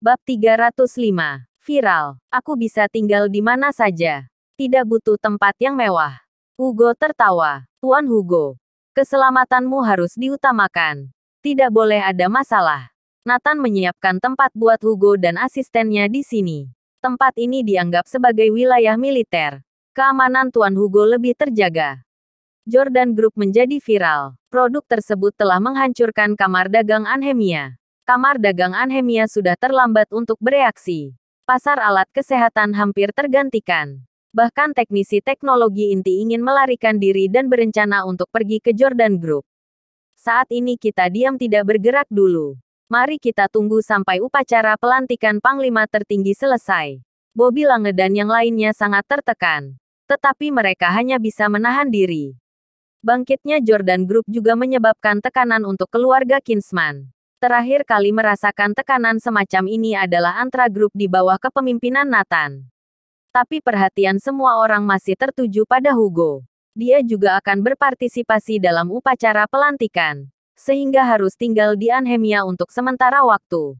Bab 305. Viral. Aku bisa tinggal di mana saja. Tidak butuh tempat yang mewah. Hugo tertawa. Tuan Hugo. Keselamatanmu harus diutamakan. Tidak boleh ada masalah. Nathan menyiapkan tempat buat Hugo dan asistennya di sini. Tempat ini dianggap sebagai wilayah militer. Keamanan Tuan Hugo lebih terjaga. Jordan Group menjadi viral. Produk tersebut telah menghancurkan kamar dagang Anhemia. Kamar dagang Anhemia sudah terlambat untuk bereaksi. Pasar alat kesehatan hampir tergantikan. Bahkan teknisi teknologi inti ingin melarikan diri dan berencana untuk pergi ke Jordan Group. Saat ini kita diam tidak bergerak dulu. Mari kita tunggu sampai upacara pelantikan Panglima tertinggi selesai. Bobby Lange dan yang lainnya sangat tertekan. Tetapi mereka hanya bisa menahan diri. Bangkitnya Jordan Group juga menyebabkan tekanan untuk keluarga Kinsman. Terakhir kali merasakan tekanan semacam ini adalah Antra Group di bawah kepemimpinan Nathan. Tapi perhatian semua orang masih tertuju pada Hugo. Dia juga akan berpartisipasi dalam upacara pelantikan, sehingga harus tinggal di Anhemia untuk sementara waktu.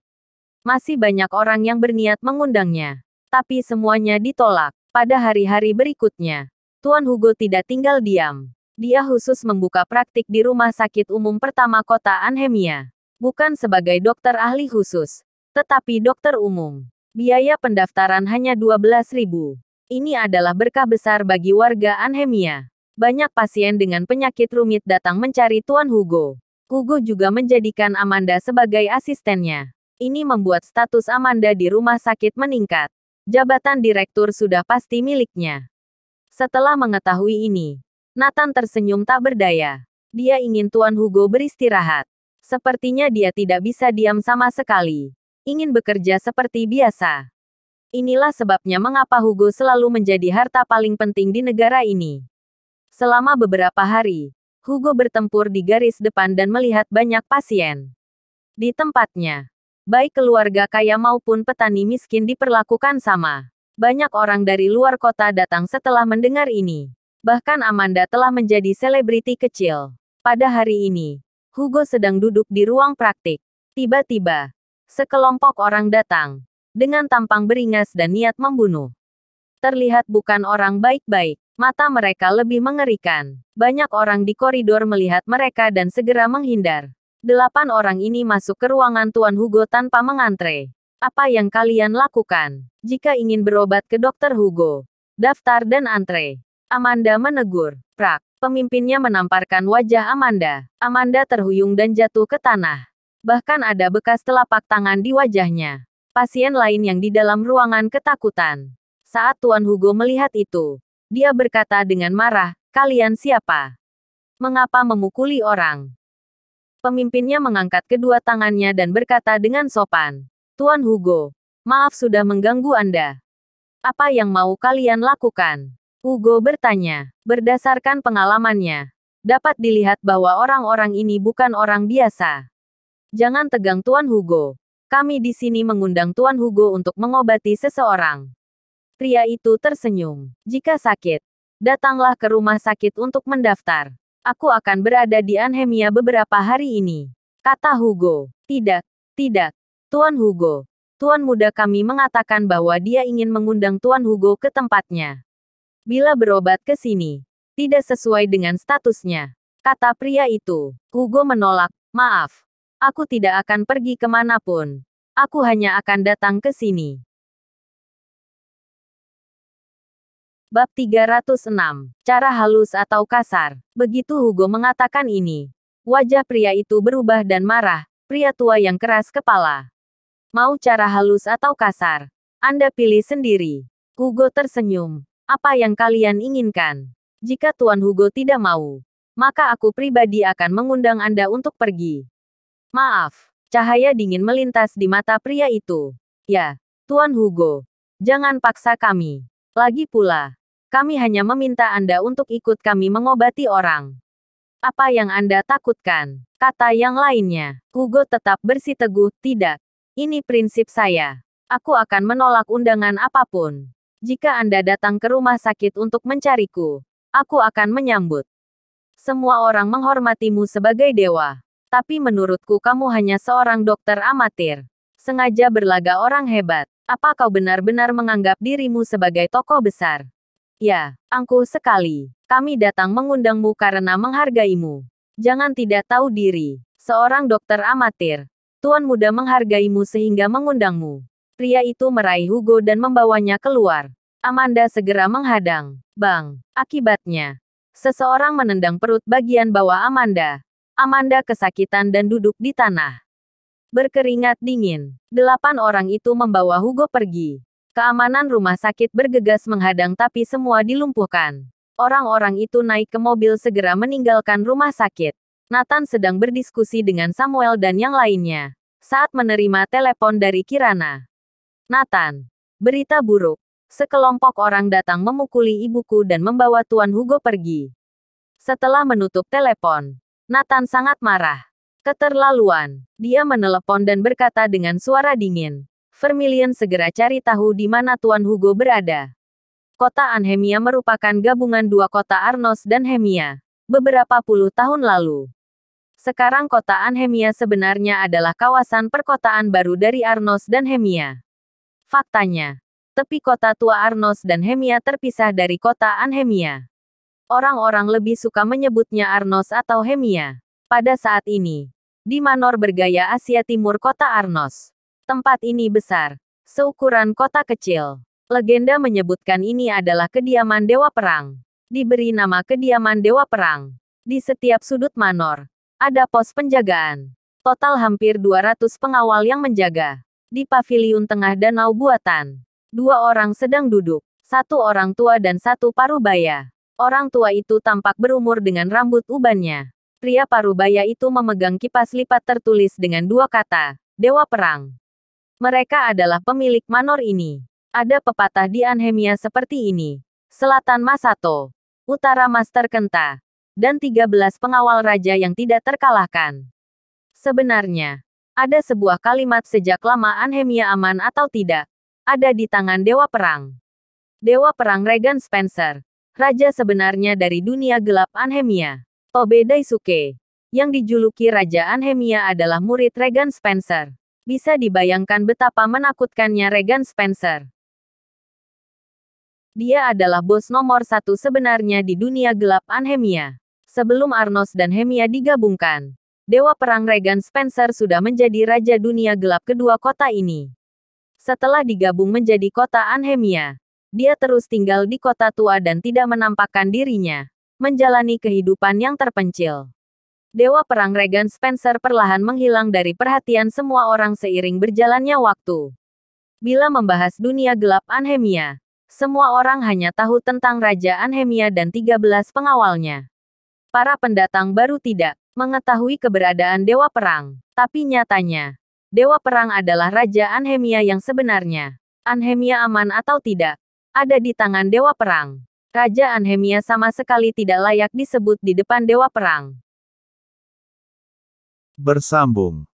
Masih banyak orang yang berniat mengundangnya, tapi semuanya ditolak. Pada hari-hari berikutnya, Tuan Hugo tidak tinggal diam. Dia khusus membuka praktik di rumah sakit umum pertama kota Anhemia. Bukan sebagai dokter ahli khusus, tetapi dokter umum. Biaya pendaftaran hanya 12.000. Ini adalah berkah besar bagi warga Anhemia. Banyak pasien dengan penyakit rumit datang mencari Tuan Hugo. Hugo juga menjadikan Amanda sebagai asistennya. Ini membuat status Amanda di rumah sakit meningkat. Jabatan direktur sudah pasti miliknya. Setelah mengetahui ini, Nathan tersenyum tak berdaya. Dia ingin Tuan Hugo beristirahat. Sepertinya dia tidak bisa diam sama sekali. Ingin bekerja seperti biasa. Inilah sebabnya mengapa Hugo selalu menjadi harta paling penting di negara ini. Selama beberapa hari, Hugo bertempur di garis depan dan melihat banyak pasien. Di tempatnya, baik keluarga kaya maupun petani miskin diperlakukan sama. Banyak orang dari luar kota datang setelah mendengar ini. Bahkan Amanda telah menjadi selebriti kecil. Pada hari ini, Hugo sedang duduk di ruang praktik. Tiba-tiba, sekelompok orang datang, dengan tampang beringas dan niat membunuh. Terlihat bukan orang baik-baik, mata mereka lebih mengerikan. Banyak orang di koridor melihat mereka dan segera menghindar. 8 orang ini masuk ke ruangan Tuan Hugo tanpa mengantre. Apa yang kalian lakukan? Jika ingin berobat ke Dokter Hugo, daftar dan antre. Amanda menegur. Prak. Pemimpinnya menamparkan wajah Amanda. Amanda terhuyung dan jatuh ke tanah. Bahkan ada bekas telapak tangan di wajahnya. Pasien lain yang di dalam ruangan ketakutan. Saat Tuan Hugo melihat itu, dia berkata dengan marah, "Kalian siapa? Mengapa memukuli orang?" Pemimpinnya mengangkat kedua tangannya dan berkata dengan sopan, "Tuan Hugo, maaf sudah mengganggu Anda. Apa yang mau kalian lakukan?" Hugo bertanya. Berdasarkan pengalamannya, dapat dilihat bahwa orang-orang ini bukan orang biasa. Jangan tegang Tuan Hugo. Kami di sini mengundang Tuan Hugo untuk mengobati seseorang. Pria itu tersenyum. Jika sakit, datanglah ke rumah sakit untuk mendaftar. Aku akan berada di Anhemia beberapa hari ini, kata Hugo. Tidak, tidak, Tuan Hugo. Tuan muda kami mengatakan bahwa dia ingin mengundang Tuan Hugo ke tempatnya. Bila berobat ke sini, tidak sesuai dengan statusnya, kata pria itu. Hugo menolak, maaf. Aku tidak akan pergi kemanapun. Aku hanya akan datang ke sini. Bab 306. Cara halus atau kasar. Begitu Hugo mengatakan ini, wajah pria itu berubah dan marah, pria tua yang keras kepala. Mau cara halus atau kasar? Anda pilih sendiri. Hugo tersenyum. Apa yang kalian inginkan? Jika Tuan Hugo tidak mau, maka aku pribadi akan mengundang Anda untuk pergi. Maaf. Cahaya dingin melintas di mata pria itu. Ya, Tuan Hugo. Jangan paksa kami. Lagi pula, kami hanya meminta Anda untuk ikut kami mengobati orang. Apa yang Anda takutkan? Kata yang lainnya. Hugo tetap bersiteguh, tidak. Ini prinsip saya. Aku akan menolak undangan apapun. Jika Anda datang ke rumah sakit untuk mencariku, aku akan menyambut. Semua orang menghormatimu sebagai dewa. Tapi menurutku kamu hanya seorang dokter amatir. Sengaja berlagak orang hebat. Apa kau benar-benar menganggap dirimu sebagai tokoh besar? Ya, angkuh sekali. Kami datang mengundangmu karena menghargaimu. Jangan tidak tahu diri. Seorang dokter amatir. Tuan muda menghargaimu sehingga mengundangmu. Pria itu meraih Hugo dan membawanya keluar. Amanda segera menghadang. Bang. Akibatnya, seseorang menendang perut bagian bawah Amanda. Amanda kesakitan dan duduk di tanah. Berkeringat dingin. 8 orang itu membawa Hugo pergi. Keamanan rumah sakit bergegas menghadang tapi semua dilumpuhkan. Orang-orang itu naik ke mobil segera meninggalkan rumah sakit. Nathan sedang berdiskusi dengan Samuel dan yang lainnya. Saat menerima telepon dari Kirana. Nathan. Berita buruk. Sekelompok orang datang memukuli ibuku dan membawa Tuan Hugo pergi. Setelah menutup telepon, Nathan sangat marah. Keterlaluan. Dia menelepon dan berkata dengan suara dingin. Vermilion segera cari tahu di mana Tuan Hugo berada. Kota Anhemia merupakan gabungan dua kota Arnos dan Hemia. Beberapa puluh tahun lalu. Sekarang kota Anhemia sebenarnya adalah kawasan perkotaan baru dari Arnos dan Hemia. Faktanya, tepi kota tua Arnos dan Hemia terpisah dari kota Anhemia. Orang-orang lebih suka menyebutnya Arnos atau Hemia. Pada saat ini, di Manor bergaya Asia Timur kota Arnos. Tempat ini besar, seukuran kota kecil. Legenda menyebutkan ini adalah kediaman Dewa Perang. Diberi nama kediaman Dewa Perang. Di setiap sudut Manor, ada pos penjagaan. Total hampir 200 pengawal yang menjaga. Di paviliun tengah danau buatan, 2 orang sedang duduk. 1 orang tua dan 1 parubaya. Orang tua itu tampak berumur dengan rambut ubannya. Pria parubaya itu memegang kipas lipat tertulis dengan 2 kata, Dewa Perang. Mereka adalah pemilik manor ini. Ada pepatah di Anhemia seperti ini. Selatan Masato, Utara Master Kenta, dan 13 pengawal raja yang tidak terkalahkan. Sebenarnya, ada sebuah kalimat sejak lama Anhemia aman atau tidak, ada di tangan Dewa Perang. Dewa Perang Regan Spencer, raja sebenarnya dari dunia gelap Anhemia. Tobe Daisuke, yang dijuluki Raja Anhemia adalah murid Regan Spencer. Bisa dibayangkan betapa menakutkannya Regan Spencer. Dia adalah bos nomor 1 sebenarnya di dunia gelap Anhemia. Sebelum Arnos dan Hemia digabungkan, Dewa Perang Regan Spencer sudah menjadi Raja Dunia Gelap kedua kota ini. Setelah digabung menjadi kota Anhemia, dia terus tinggal di kota tua dan tidak menampakkan dirinya. Menjalani kehidupan yang terpencil. Dewa Perang Regan Spencer perlahan menghilang dari perhatian semua orang seiring berjalannya waktu. Bila membahas dunia gelap Anhemia, semua orang hanya tahu tentang Raja Anhemia dan 13 pengawalnya. Para pendatang baru tidak mengetahui keberadaan Dewa Perang. Tapi nyatanya, Dewa Perang adalah Raja Anhemia yang sebenarnya. Anhemia aman atau tidak, ada di tangan Dewa Perang. Raja Anhemia sama sekali tidak layak disebut di depan Dewa Perang. Bersambung.